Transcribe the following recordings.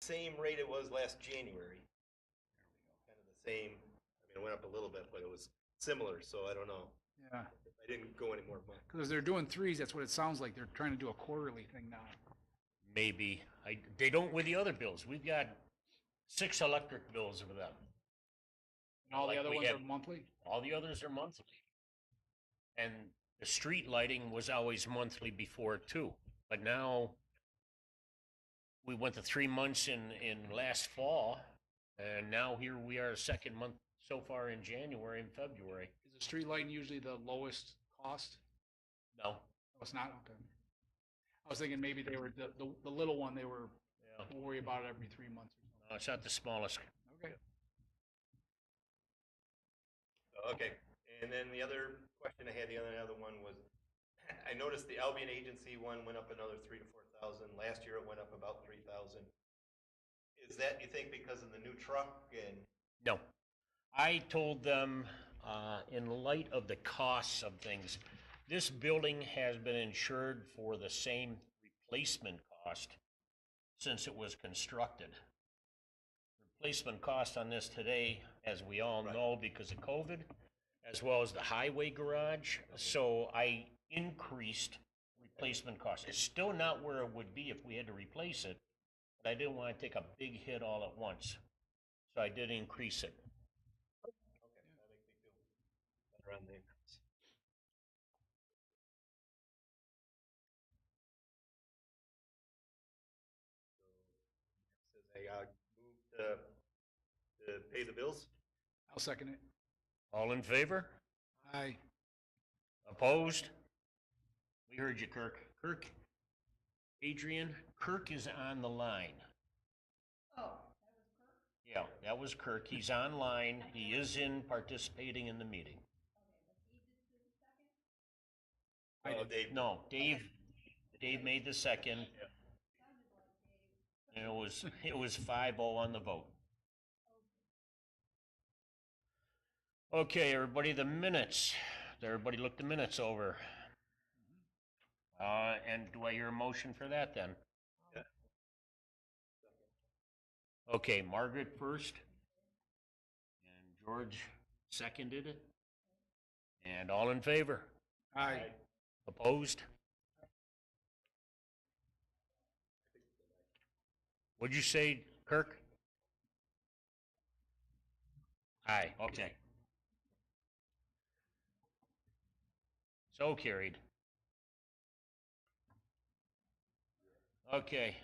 same rate it was last January. Kind of the same. I mean, it went up a little bit, but it was similar, so I don't know. Yeah, I didn't go any more months. because they're doing threes, that's what it sounds like. They're trying to do a quarterly thing now. Maybe. They don't with the other bills. We've got 6 electric bills with them. And all the Like other we ones have- are monthly? All the others are monthly. And the street lighting was always monthly before too. But now we went to 3 months in last fall, and now here we are, second month so far in January and February. Is the street lighting usually the lowest cost? No. No, it's not, okay. I was thinking maybe they were, the little one, they were, Yeah. we'll worry about it every 3 months or No, it's not the smallest. something. Okay. Okay, and then the other question I had, the other one was, I noticed the Albion Agency one went up another 3,000 to 4,000. Last year it went up about 3,000. Is that, you think, because of the new truck and? No. I told them, in light of the costs of things, this building has been insured for the same replacement cost since it was constructed. Replacement cost on this today, as we all Right. know, because of COVID, as well as the highway garage. So I increased replacement cost. It's still not where it would be if we had to replace it, but I didn't want to take a big hit all at once. So I did increase it. Okay, that makes me feel better on the increase. Says I move to pay the bills. I'll second it. All in favor? Aye. Opposed? We heard you, Kirk. Kirk, Adrian, Kirk is on the line. Yeah, that was Kirk. He's online. He is participating in the meeting. Oh, Dave. No, Dave made the second. And it was 5-0 on the vote. Okay, everybody, the minutes. Everybody look the minutes over. And do I hear a motion for that then? Yeah. Okay, Margaret first. And George seconded it. And all in favor? Aye. Opposed? What'd you say, Kirk? Aye, okay. So carried. Okay,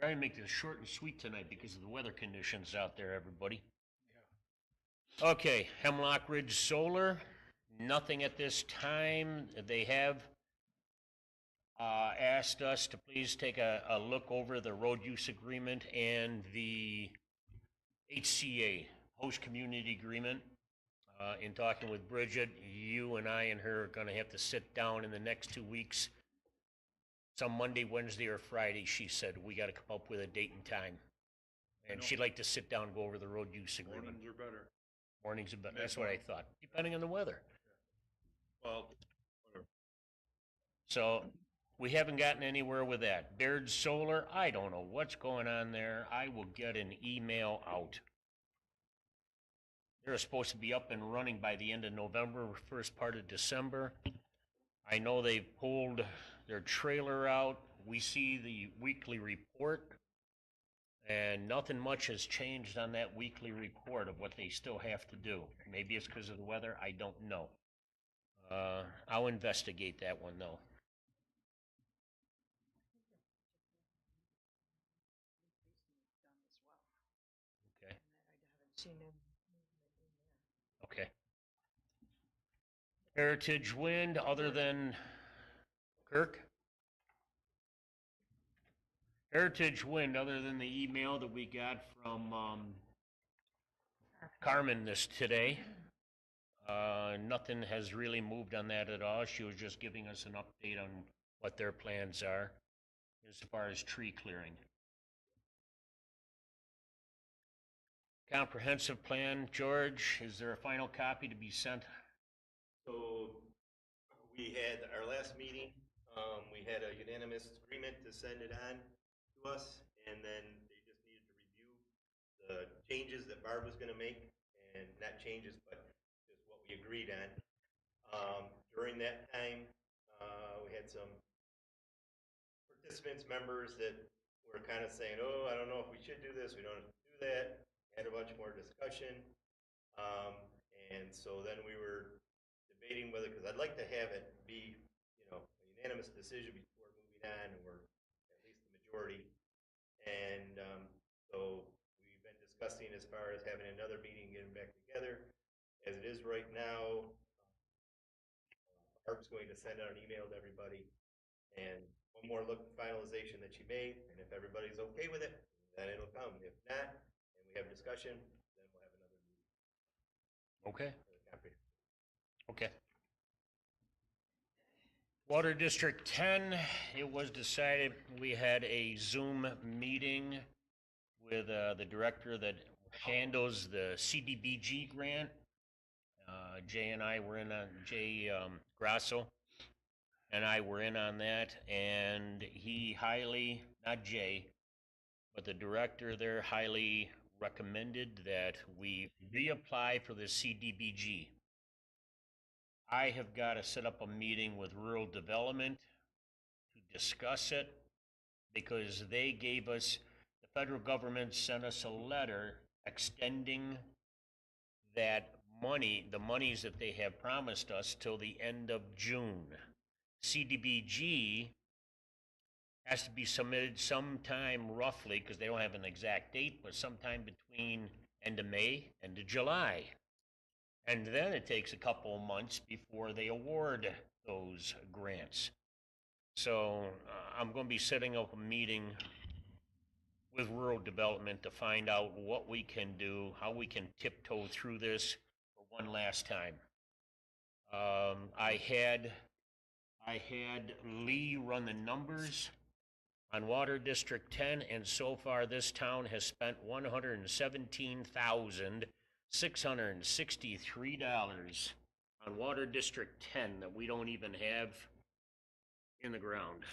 try and make this short and sweet tonight because of the weather conditions out there, everybody. Okay, Hemlock Ridge Solar, nothing at this time. They have asked us to please take a look over the road use agreement and the HCA, Host Community Agreement. In talking with Bridget, you and I and her are going to have to sit down in the next 2 weeks. Some Monday, Wednesday, or Friday, she said, we got to come up with a date and time. And she'd like to sit down and go over the road use agreement. Mornings are better. Mornings are better. That's what I thought, depending on the weather. Well, whatever. So we haven't gotten anywhere with that. Baird Solar, I don't know what's going on there. I will get an email out. They're supposed to be up and running by the end of November, first part of December. I know they pulled their trailer out. We see the weekly report, and nothing much has changed on that weekly report of what they still have to do. Maybe it's because of the weather. I don't know. I'll investigate that one, though. Okay. Okay. Heritage Wind, other than Kirk? Heritage Wind, other than the email that we got from Carmen today, nothing has really moved on that at all. She was just giving us an update on what their plans are as far as tree clearing. Comprehensive plan, George, is there a final copy to be sent? So we had our last meeting, we had a unanimous agreement to send it on to us, and then they just needed to changes that Barb was gonna make, and not changes, but just what we agreed on. During that time, we had some participants, members that were kind of saying, oh, I don't know if we should do this, we don't do that. Had a bunch more discussion. Um, and so then we were debating whether, because I'd like to have it be, a unanimous decision before moving on, or at least the majority. And so we've been discussing as far as having another meeting, getting back together. As it is right now, Barb's going to send out an email to everybody, and one more look at finalization that she made, and if everybody's okay with it, then it'll come. If not, and we have discussion, then we'll have another meeting Okay, for the comprehensive. okay. Water District 10, it was decided, we had a Zoom meeting with the director that handles the CDBG grant. Jay and I were in on, Jay Grasso and I were in on that, and he highly, not Jay, but the director there highly recommended that we reapply for the CDBG. I have got to set up a meeting with rural development to discuss it, because they gave us, the federal government sent us a letter extending that money, the monies that they have promised us, till the end of June. CDBG has to be submitted sometime roughly, because they don't have an exact date, but sometime between end of May and July. And then it takes a couple of months before they award those grants. So I'm going to be setting up a meeting with rural development to find out what we can do, how we can tiptoe through this for one last time. I had Lee run the numbers on Water District 10, and so far this town has spent $117,663 on Water District 10 that we don't even have in the ground.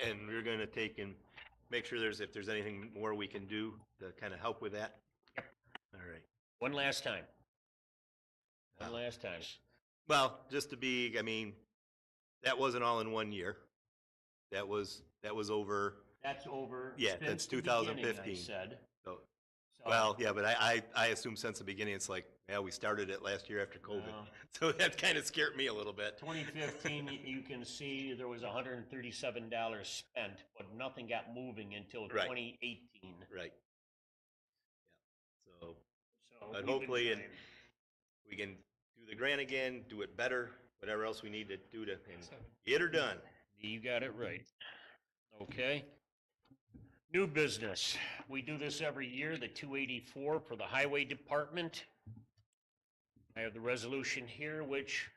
And we're gonna take and make sure if there's anything more we can do to kind of help with that. Yep. All right. One last time. One last time. Well, just to be, that wasn't all in 1 year. That was over. That's over. Yeah, since that's the beginning, 2015. I said. So, So, well, yeah, but I assume since the beginning, it's like, yeah, we started it last year after COVID. No. So that kind of scared me a little bit. 2015, you can see there was $137 spent, but nothing got moving until Right. 2018. Right. Yeah. So So But we've been hopefully, trying. we can do the grant again, do it better, whatever else we need to do to get her done. You got it right. Okay. New business. We do this every year, the 284 for the Highway Department. I have the resolution here, which,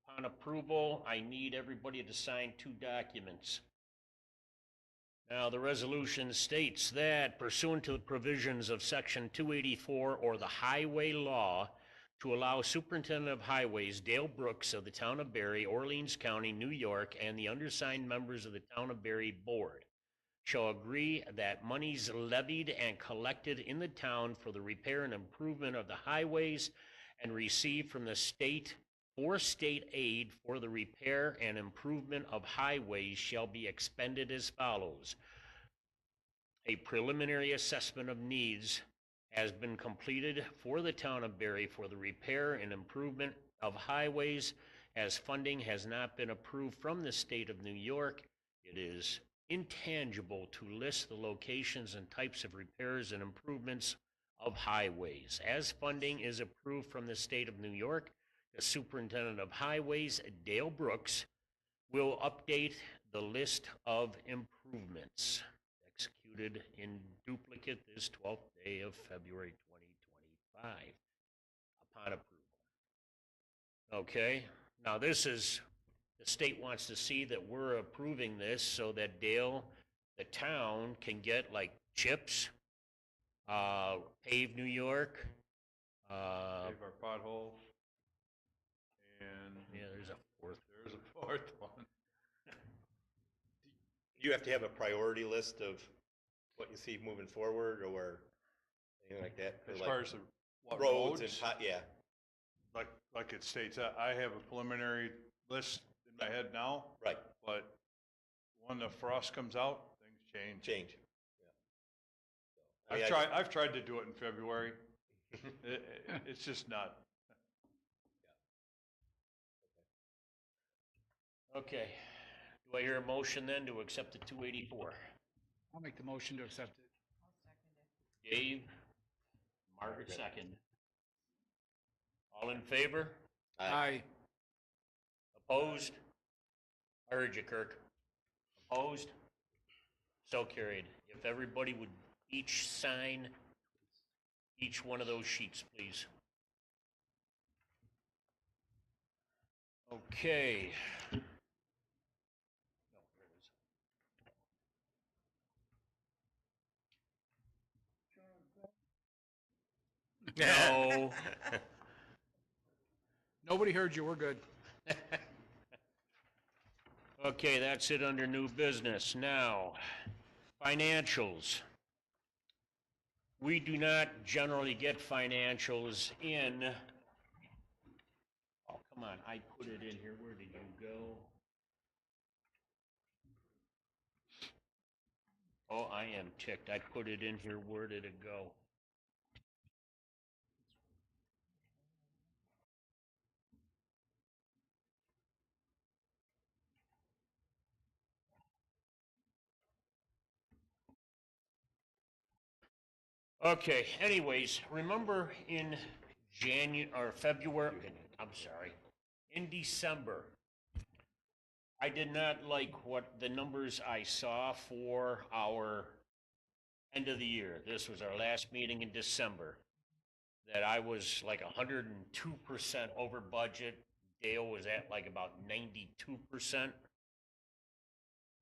upon approval, I need everybody to sign 2 documents. Now, the resolution states that pursuant to the provisions of Section 284 or the Highway Law, to allow Superintendent of Highways Dale Brooks of the Town of Barry, Orleans County, New York, and the undersigned members of the Town of Barry Board shall agree that monies levied and collected in the town for the repair and improvement of the highways and received from the state for state aid for the repair and improvement of highways shall be expended as follows. A preliminary assessment of needs has been completed for the Town of Barry for the repair and improvement of highways, as funding has not been approved from the state of New York. It is intangible to list the locations and types of repairs and improvements of highways. As funding is approved from the state of New York, the Superintendent of Highways, Dale Brooks, will update the list of improvements executed in duplicate this 12th day of February 2025 upon approval. Okay, now this is, the state wants to see that we're approving this so that Dale, the town, can get like CHIPS, Pave New York, Save our potholes. And yeah, there's a 4th. there's a 4th one. you have to have a priority list of what you see moving forward or anything like that? Or As like far as the, what roads roads, and, yeah, like it states, I have a preliminary list in my head now, right, but when the frost comes out, things change. change. Yeah. I mean, I've tried to do it in February. It's just not. Okay. Do I hear a motion then to accept the 284? I'll make the motion to accept it. Dave, Margaret second. All in favor? Aye. Opposed? I heard you, Kirk. Opposed? So carried. If everybody would each sign each one of those sheets, please. Okay. No, there it is. No. Nobody heard you, we're good. Okay, that's it under new business. Now, financials. We do not generally get financials in. Oh, come on, I put it in here. Where did you go? Oh, I am ticked. I put it in here. Where did it go? Okay, anyways, remember in January or February, I'm sorry, in December, I did not like what the numbers I saw for our end of the year. This was our last meeting in December. That I was like 102% over budget. Dale was at like about 92%.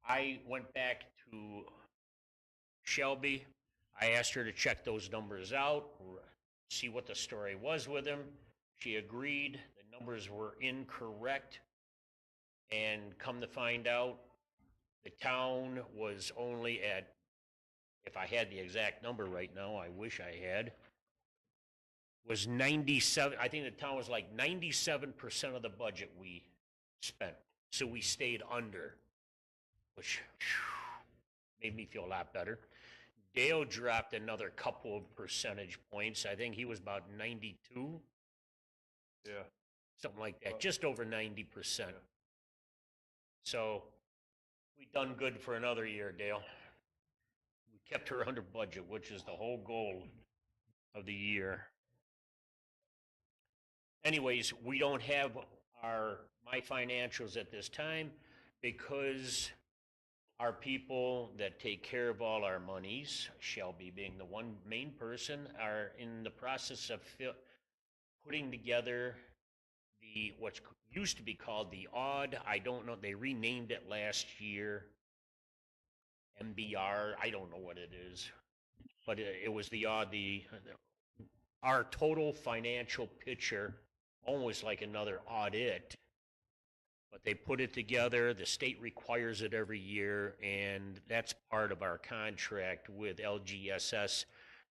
I went back to Shelby. I asked her to check those numbers out, see what the story was with them. She agreed. The numbers were incorrect. And come to find out, the town was only at, if I had the exact number right now, I wish I had, was 97, I think the town was like 97% of the budget we spent. So we stayed under, which made me feel a lot better. Dale dropped another couple of percentage points. I think he was about 92. Yeah. Something like that, just over 90%. So we done good for another year, Dale. We kept her under budget, which is the whole goal of the year. Anyways, we don't have my financials at this time because our people that take care of all our monies, Shelby being the one main person, are in the process of putting together what used to be called the odd. I don't know. They renamed it last year. MBR. I don't know what it is, but it was the odd. Our total financial picture, almost like another audit. But they put it together. The state requires it every year, and that's part of our contract with LGSS.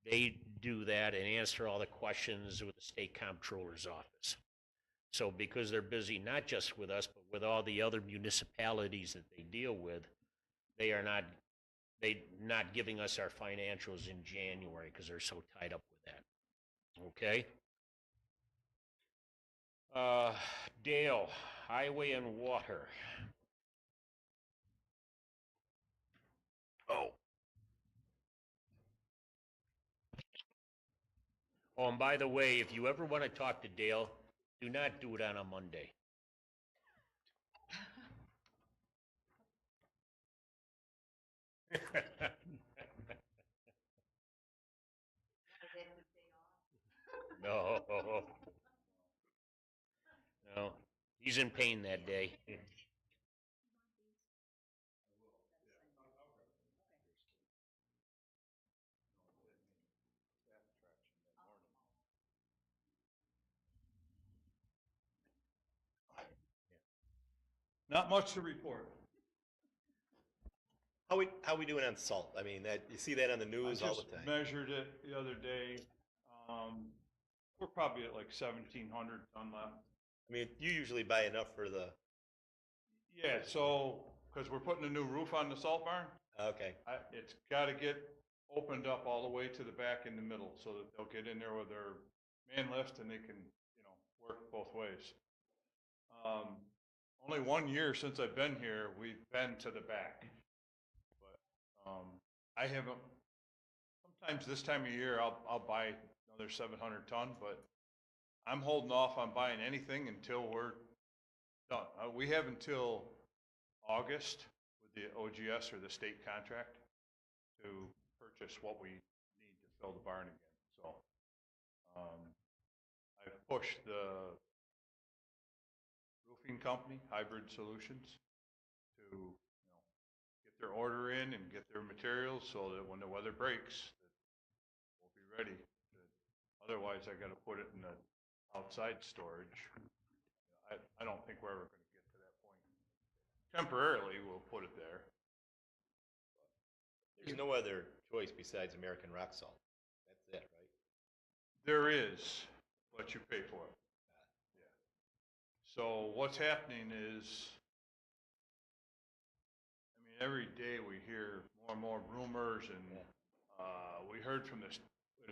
They do that and answer all the questions with the state comptroller's office. So because they're busy not just with us, but with all the other municipalities that they deal with, they're not giving us our financials in January because they're so tied up with that. Okay? Dale, highway and water. Oh, and by the way, if you ever want to talk to Dale, do not do it on a Monday. No. No. He's in pain that day. Not much to report. How we doing on salt? I mean, you see that on the I news all the just time. measured it the other day. We're probably at like 1,700 ton left. I mean, you usually buy enough for the, Yeah, so, because we're putting a new roof on the salt barn, okay, it's gotta get opened up all the way to the back in the middle so that they'll get in there with their man lift and they can, work both ways. Only 1 year since I've been here, we've been to the back. But, I haven't, sometimes this time of year, I'll buy another 700 ton, but I'm holding off on buying anything until we're done. We have until August with the OGS or the state contract to purchase what we need to fill the barn again. So, I've pushed the roofing company, Hybrid Solutions, to, get their order in and get their materials so that when the weather breaks, that we'll be ready. Otherwise, I gotta put it in the outside storage. I don't think we're ever gonna get to that point. Temporarily, we'll put it there. there's no other choice besides American rock salt. That's it, right? There is, but you pay for it. Yeah. So what's happening is, I mean, every day we hear more and more rumors, and we heard from the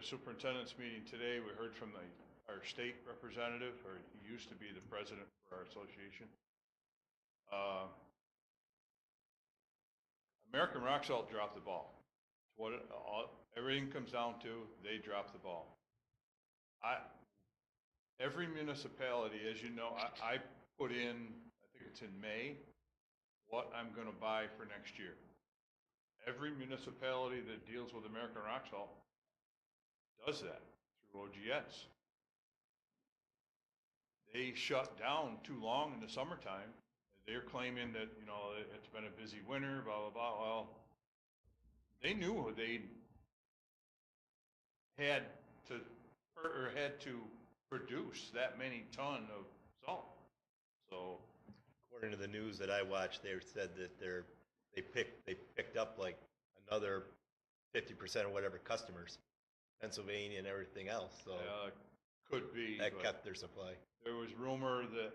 superintendent's meeting today. We heard from our state representative, or he used to be the president for our association. American Rock Salt dropped the ball. Everything comes down to, they dropped the ball. Every municipality, as you know, I put in, I think it's in May, what I'm going to buy for next year. Every municipality that deals with American Rock Salt does that through OGS. They shut down too long in the summertime. They're claiming that, it's been a busy winter, blah, blah, blah. Well, they knew they had to produce that many ton of salt. So, According to the news that I watched, they said that they picked up like another 50% or whatever customers, Pennsylvania and everything else. So could be. that but kept their supply. there was rumor that,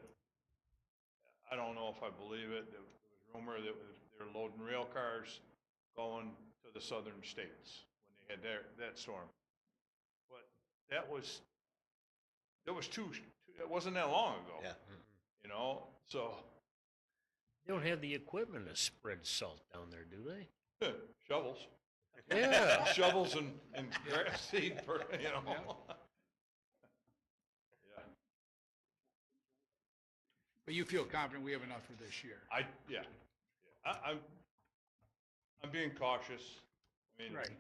I don't know if I believe it, there was rumor that they're loading rail cars going to the southern states when they had that storm. But it wasn't that long ago. Yeah. So They don't have the equipment to spread salt down there, do they? shovels. Yeah. Shovels and grass seed, Yeah. But you feel confident we have enough for this year? Yeah. I'm being cautious. I mean, Right.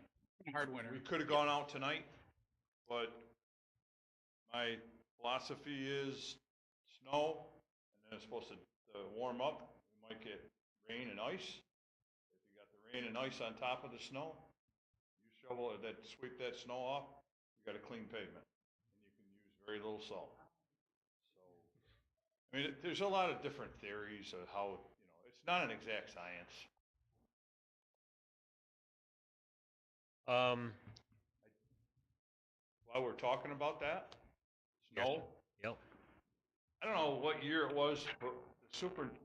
Hard winter. we could have gone out tonight, but my philosophy is snow, and then it's supposed to warm up. We might get rain and ice. If you got the rain and ice on top of the snow, you sweep that snow off, you got a clean pavement, and you can use very little salt. So, I mean, there's a lot of different theories of how, it's not an exact science. While we're talking about that, snow, Yep. I don't know what year it was, but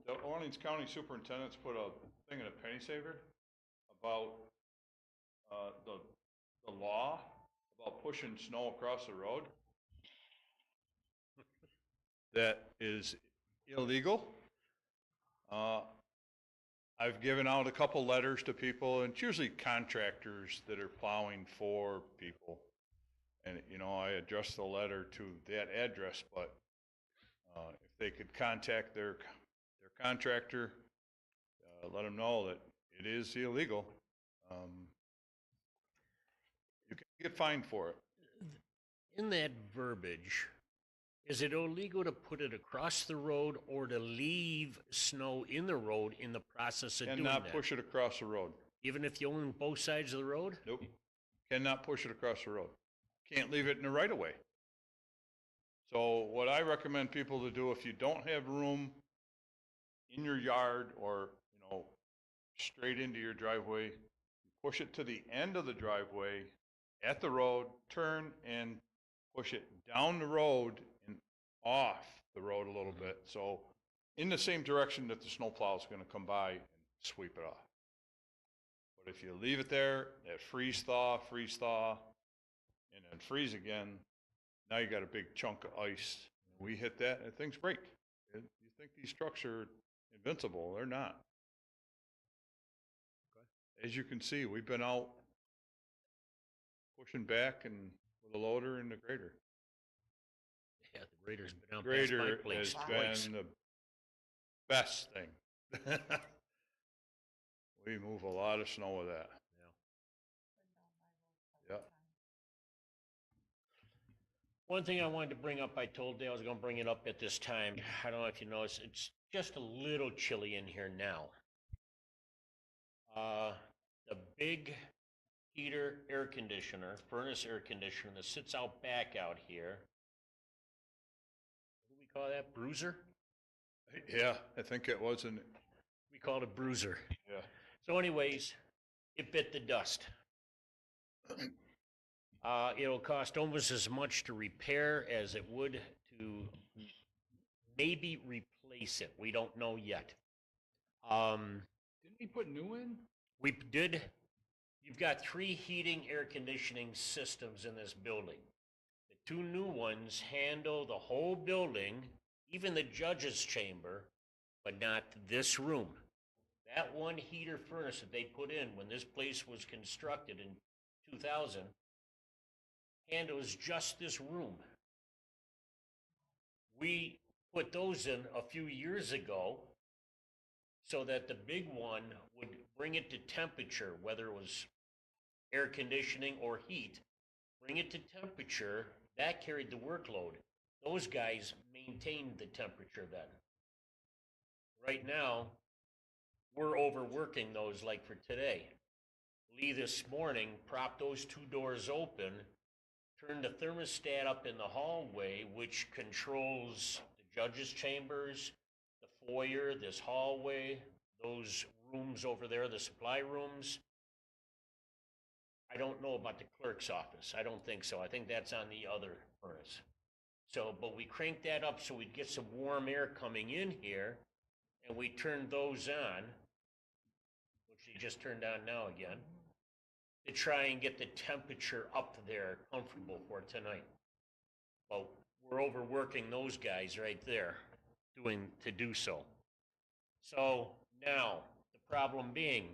the Orleans County Superintendent's put a thing in a penny saver about the law about pushing snow across the road. That is illegal. I've given out a couple letters to people, and it's usually contractors that are plowing for people. And, I addressed the letter to that address, but if they could contact their contractor, let them know that it is illegal. You can get fined for it. In that verbiage, is it illegal to put it across the road or to leave snow in the road in the process of And doing not that? push it across the road. Even if you own both sides of the road? Nope. Cannot push it across the road. Can't leave it in the right of way. So what I recommend people to do, if you don't have room in your yard or, straight into your driveway. You push it to the end of the driveway at the road, turn and push it down the road and off the road a little bit. So in the same direction that the snowplow is going to come by and sweep it off. But if you leave it there, that freeze thaw, and then freeze again, now you got a big chunk of ice. We hit that and things break. You think these trucks are invincible. They're not. As you can see, we've been out pushing back and with a loader and a grader. Yeah, the grader's been out past my Grader place has twice. been the best thing. We move a lot of snow with that. Yep. One thing I wanted to bring up, I told Dale I was gonna bring it up at this time. I don't know if you noticed, it's just a little chilly in here now. The big heater air conditioner, furnace air conditioner that sits out back out here. What do we call that? Bruiser? Yeah, I think it wasn't, We call it a bruiser. yeah. So anyways, it bit the dust. It'll cost almost as much to repair as it would to maybe replace it. We don't know yet. Didn't we put new in? We did, you've got 3 heating air conditioning systems in this building. The 2 new ones handle the whole building, even the judge's chamber, but not this room. That one heater furnace that they put in when this place was constructed in 2000 handles just this room. We put those in a few years ago so that the big one would bring it to temperature, whether it was air conditioning or heat, bring it to temperature. That carried the workload. Those guys maintained the temperature then. Right now, we're overworking those like for today. Lee this morning propped those 2 doors open, turned the thermostat up in the hallway, which controls the judge's chambers, the foyer, this hallway, those rooms over there, the supply rooms. I don't know about the clerk's office. I don't think so. I think that's on the other furnace. So, but we cranked that up so we'd get some warm air coming in here, and we turned those on, which they just turned on now again, to try and get the temperature up there comfortable for tonight. Well, we're overworking those guys right there to do so. So now, the problem being,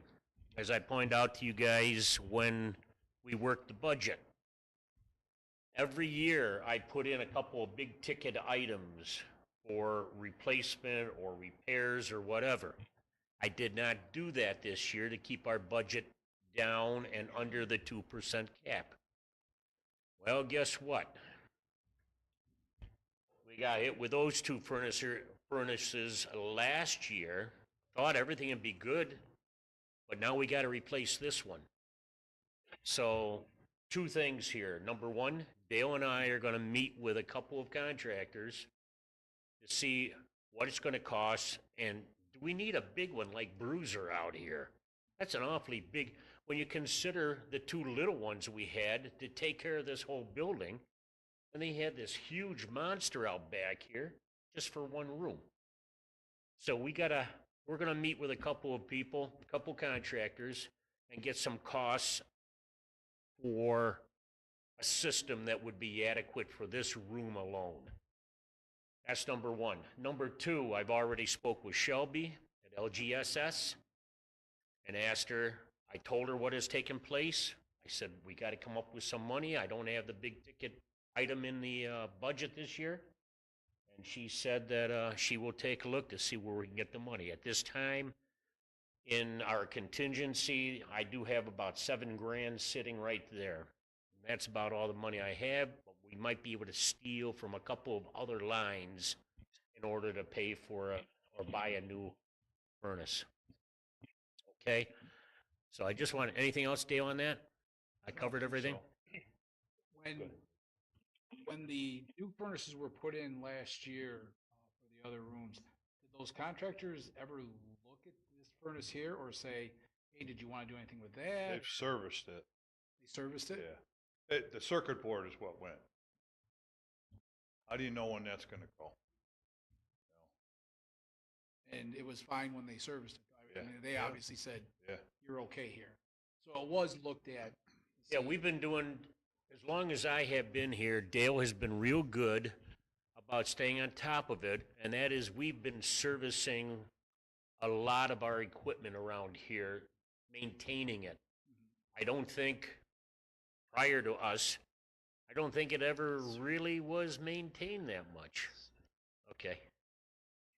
as I pointed out to you guys when we worked the budget, every year I put in a couple of big ticket items for replacement or repairs or whatever. I did not do that this year to keep our budget down and under the 2% cap. Well, guess what? We got hit with those 2 furnaces last year. Thought everything would be good, but now we got to replace this one. So 2 things here. Number 1, Dale and I are going to meet with a couple of contractors to see what it's going to cost, and do we need a big one like Bruiser out here? That's an awfully big, when you consider the 2 little ones we had to take care of this whole building, and they had this huge monster out back here just for 1 room. So we're going to meet with a couple of people, a couple contractors, and get some costs for a system that would be adequate for this room alone. That's number 1. Number 2, I've already spoke with Shelby at LGSS and asked her, I told her what has taken place. I said, we got to come up with some money. I don't have the big ticket item in the budget this year. And she said that she will take a look to see where we can get the money. At this time, in our contingency, I do have about $7,000 sitting right there. And that's about all the money I have, but we might be able to steal from a couple of other lines in order to pay for or buy a new furnace. Okay? So I just want, anything else, Dale, on that? I covered everything? When the new furnaces were put in last year for the other rooms, did those contractors ever look at this furnace here or say, hey, did you want to do anything with that? They've serviced it, They serviced it? yeah. The circuit board is what went. How do you know when that's gonna go? And it was fine when they serviced it. I Yeah. mean, they Yeah. obviously said, Yeah. you're okay here. So it was looked at. to Yeah, see- we've been doing, as long as I have been here, Dale has been real good about staying on top of it, and that is we've been servicing a lot of our equipment around here, maintaining it. I don't think, prior to us, I don't think it ever really was maintained that much. Okay,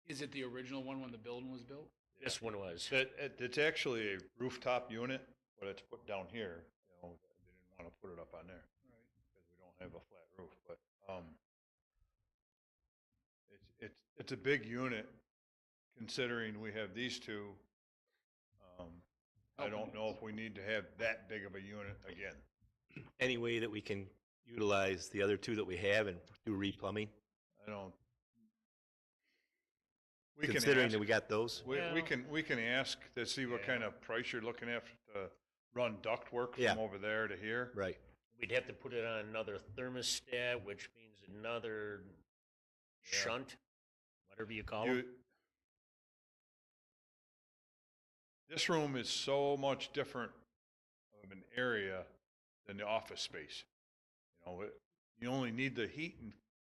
Is it the original one when the building was built? this one was. It's actually a rooftop unit, but it's put down here, you know, they didn't wanna put it up on there. Right. Because we don't have a flat roof, but, it's a big unit considering we have these two. I don't know if we need to have that big of a unit again. Any way that we can utilize the other two that we have and do replumbing, I don't. We can considering ask, that we got those? we Well- can ask to see what Yeah. kind of price you're looking at to run ductwork Yeah. from over there to here. Right. We'd have to put it on another thermostat, which means another Yeah. shunt, whatever you call them. This room is so much different of an area than the office space. You know, you only need the heat and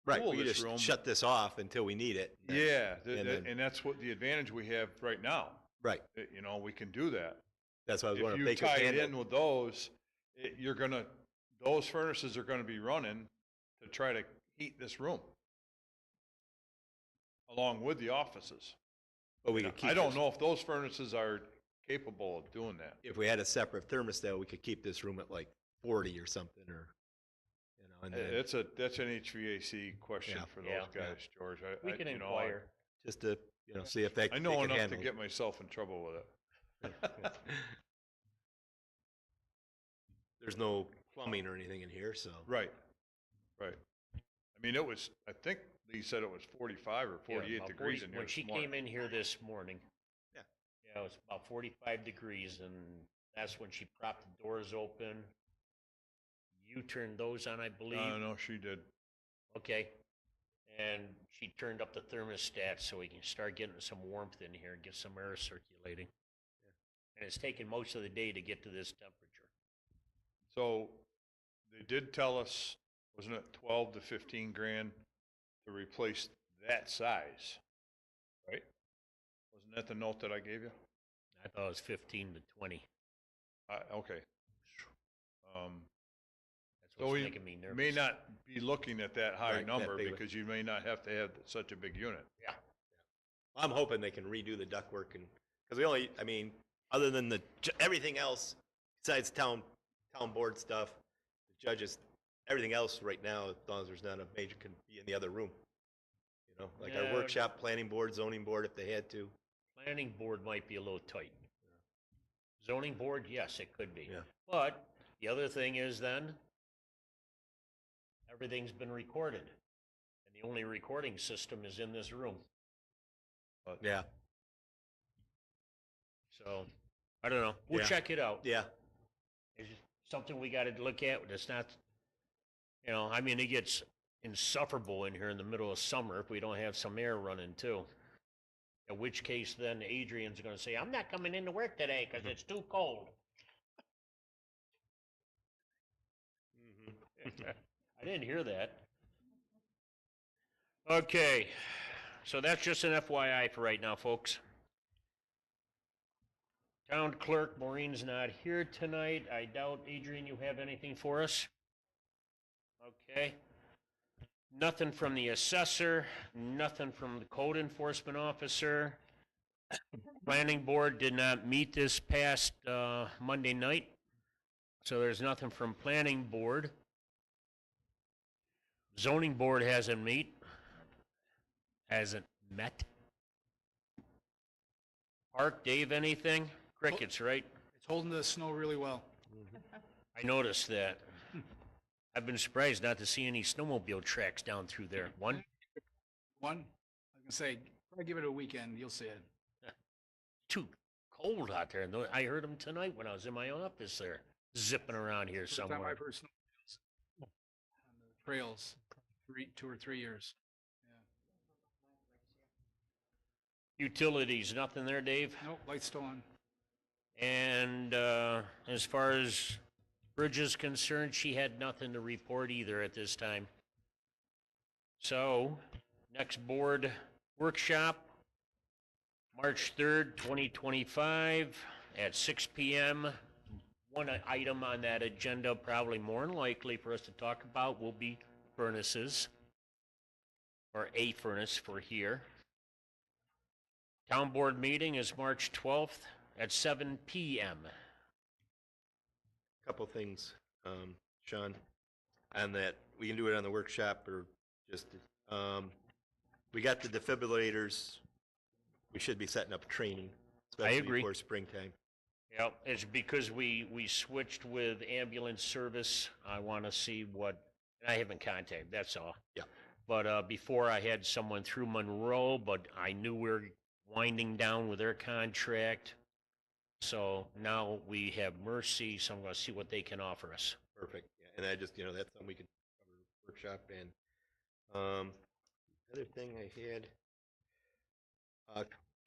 Right, cool we this just room. shut this off until we need it. Yeah, and then- and that's what the advantage we have right now. Right, You know, we can do that. that's why I was If wondering if you they could tie it handle. in with those, those furnaces are gonna be running to try to heat this room. Along with the offices. But we could keep I don't this- know if those furnaces are capable of doing that. If we had a separate thermostat, we could keep this room at like 40 or something, or, you know, and then That's an HVAC question Yeah. for Yeah. those guys, George. We can you know, inquire. just to, you know, see if they I know they can enough to handle it. get myself in trouble with it. There's no plumbing or anything in here, so. Right, right. I mean, I think Lee said it was 45 or Yeah, 48 about degrees 40 in here When she this morning. came in here this morning. Yeah. Yeah, it was about 45 degrees, and that's when she propped the doors open. You turned those on, I believe. No, she did. Okay. And she turned up the thermostat so we can start getting some warmth in here, get some air circulating. And it's taken most of the day to get to this temperature. So they did tell us, wasn't it 12 to 15 grand to replace that size? Right? Wasn't that the note that I gave you? I thought it was 15 to 20. Okay. That's So what's we making me nervous. may not be looking at that high Right, that number big of a- because you may not have to have such a big unit. Yeah. I'm hoping they can redo the ductwork and, because we only, I mean, other than everything else, besides town board stuff, the judges, everything else right now, as long as there's not a major, can be in the other room. You know, like our Yeah. workshop, planning board, zoning board, if they had to. Planning board might be a little tight. Zoning board, yes, it could be. Yeah. But the other thing is then, everything's been recorded. And the only recording system is in this room. Yeah, So, I don't know. We'll Yeah. check it out. yeah. It's just something we got to look at. It's not, you know, I mean, it gets insufferable in here in the middle of summer if we don't have some air running too. In which case, then Adrian's going to say, I'm not coming into work today because it's too cold. I didn't hear that. Okay, so that's just an FYI for right now, folks. Town clerk Maureen's not here tonight. I doubt, Adrian, you have anything for us? Okay. Nothing from the assessor, nothing from the code enforcement officer. Planning board did not meet this past Monday night, so there's nothing from planning board. Zoning board hasn't met. Park, Dave, anything? Crickets, right? It's holding the snow really well. I noticed that. I've been surprised not to see any snowmobile tracks down through there. One? One, I was gonna say, probably give it a weekend, you'll see it. Too cold out there. And I heard them tonight when I was in my office there, zipping around here First time somewhere. I've heard snow on the trails, 2 or 3 years. Yeah. Utilities, nothing there, Dave? Nope, light's still on. And as far as Bridget's concerned, she had nothing to report either at this time. So, next board workshop, March 3rd, 2025 at 6 p.m. One item on that agenda, probably more than likely for us to talk about, will be furnaces, or a furnace for here. Town board meeting is March 12th at 7 p.m. Couple things, Sean, on that. We can do it on the workshop or just, we got the defibrillators. We should be setting up training, especially agree. before springtime. Yep, it's because we switched with ambulance service. I want to see what, and I haven't contacted, that's all. Yeah. But before I had someone through Monroe, but I knew we were winding down with their contract. So now we have Mercy, so I'm going to see what they can offer us. Perfect. Yeah, and I just, that's something we could cover workshop. And other thing I had,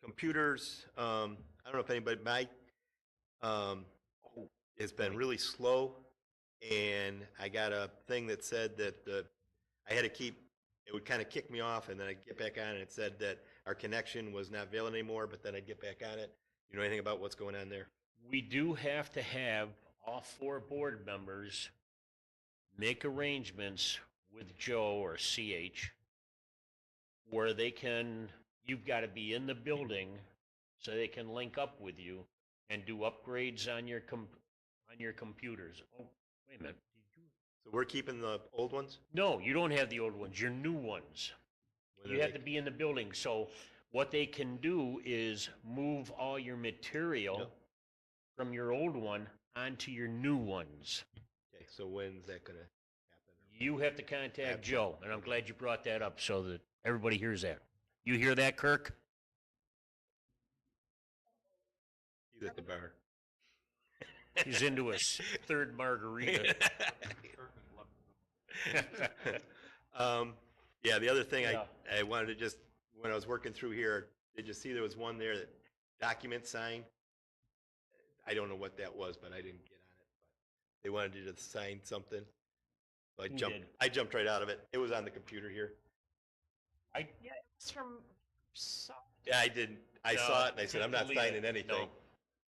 computers. I don't know if anybody, my it's been really slow, and I got a thing that said that I had to keep. It would kind of kick me off, and then I'd get back on, and it said that our connection was not valid anymore. But then I'd get back on it. You know anything about what's going on there? We do have to have all 4 board members make arrangements with Joe or CH where they can, you've got to be in the building so they can link up with you and do upgrades on your computers. Oh, wait a minute. So we're keeping the old ones? No, you don't have the old ones, your new ones. When You are have they- to be in the building, so what they can do is move all your material Yep. from your old one onto your new ones. Okay, so when's that gonna happen? You have to contact Absolutely. Joe, and I'm glad you brought that up so that everybody hears that. You hear that, Kirk? He's at the bar. He's into his 3rd margarita. Yeah, the other thing Yeah. I wanted to just, when I was working through here, did you see there was one there that document sign? I don't know what that was, but I didn't get on it. But they wanted you to sign something. So Who did? I jumped right out of it. It was on the computer here. I, Yeah, it's from, so, Yeah, I didn't. I No, saw it and I said, I'm not delete it. signing anything. No.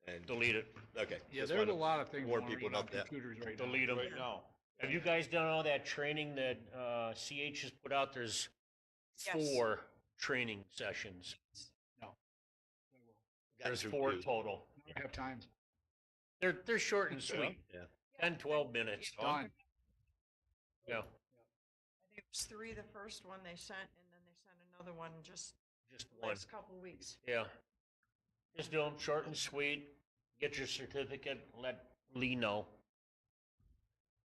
And, delete it, okay. Yeah, just there's wanted a to lot of things warn going people on about that. computers right now. delete them. Right now. Have you guys done all that training that CH has put out? There's Yes. 4 training sessions. No. Got There's through 4 two. total. I don't have time. They're short and sweet, Yeah. 10, 12 minutes. Done. Yeah, I think it was 3 the first one they sent, and then they sent another one just just the one. last couple weeks. Yeah. Just do them short and sweet. Get your certificate. Let Lee know.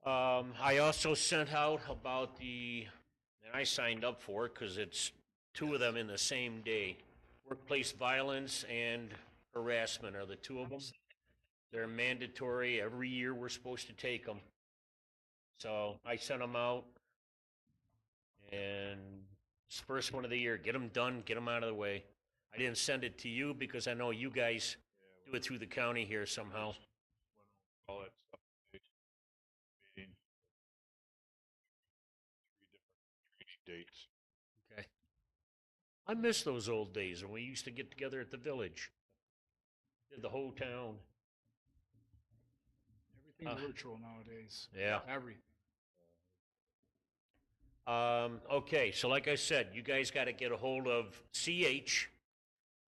I also sent out about and I signed up for it because it's 2 of them in the same day. Workplace violence and harassment are the 2 of them. They're mandatory. Every year we're supposed to take them. So I sent them out. And it's the first one of the year. Get them done. Get them out of the way. I didn't send it to you because I know you guys do it through the county here somehow. All that stuff. Meeting. 3 different training dates. Okay. I miss those old days when we used to get together at the village. Did the whole town. Everything's virtual nowadays. Yeah. Everything. Okay, so like I said, you guys got to get a hold of CH,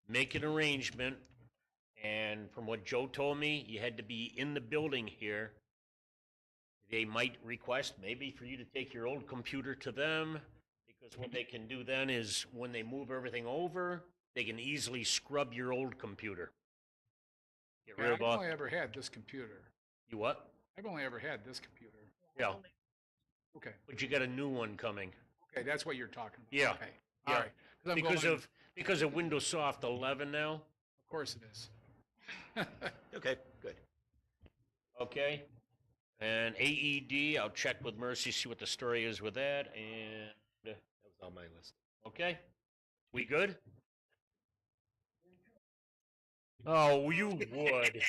make an arrangement, and from what Joe told me, you had to be in the building here. They might request maybe for you to take your old computer to them, because what they can do then is when they move everything over, they can easily scrub your old computer. Get rid Yeah, of I've all, only ever had this computer. you what? I've only ever had this computer. Yeah, Okay. but you got a new one coming. Okay, that's what you're talking about. Yeah. Okay. Yeah. All right. 'Cause I'm Because going- of Windows Soft 11 now. Of course it is. Okay, good. Okay. And AED, I'll check with Mercy, see what the story is with that, and, That was on my list. okay? We good? Oh, you would.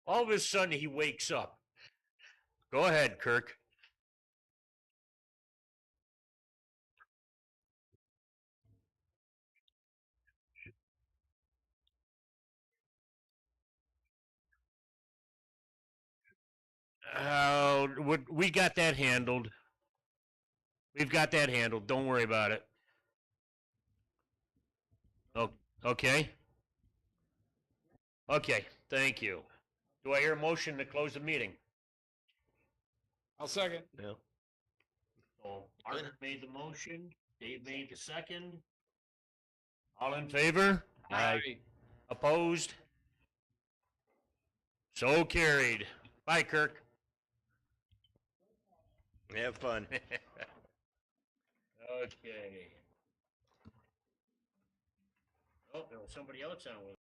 All of a sudden, he wakes up. Go ahead, Kirk. We got that handled. We've got that handled. Don't worry about it. Oh, okay. Okay, thank you. Do I hear a motion to close the meeting? I'll second. No. So Art made the motion, Dave made the second. All in favor? Opposed? So carried. Bye, Kirk. Have fun. Okay. Oh, there was somebody else on with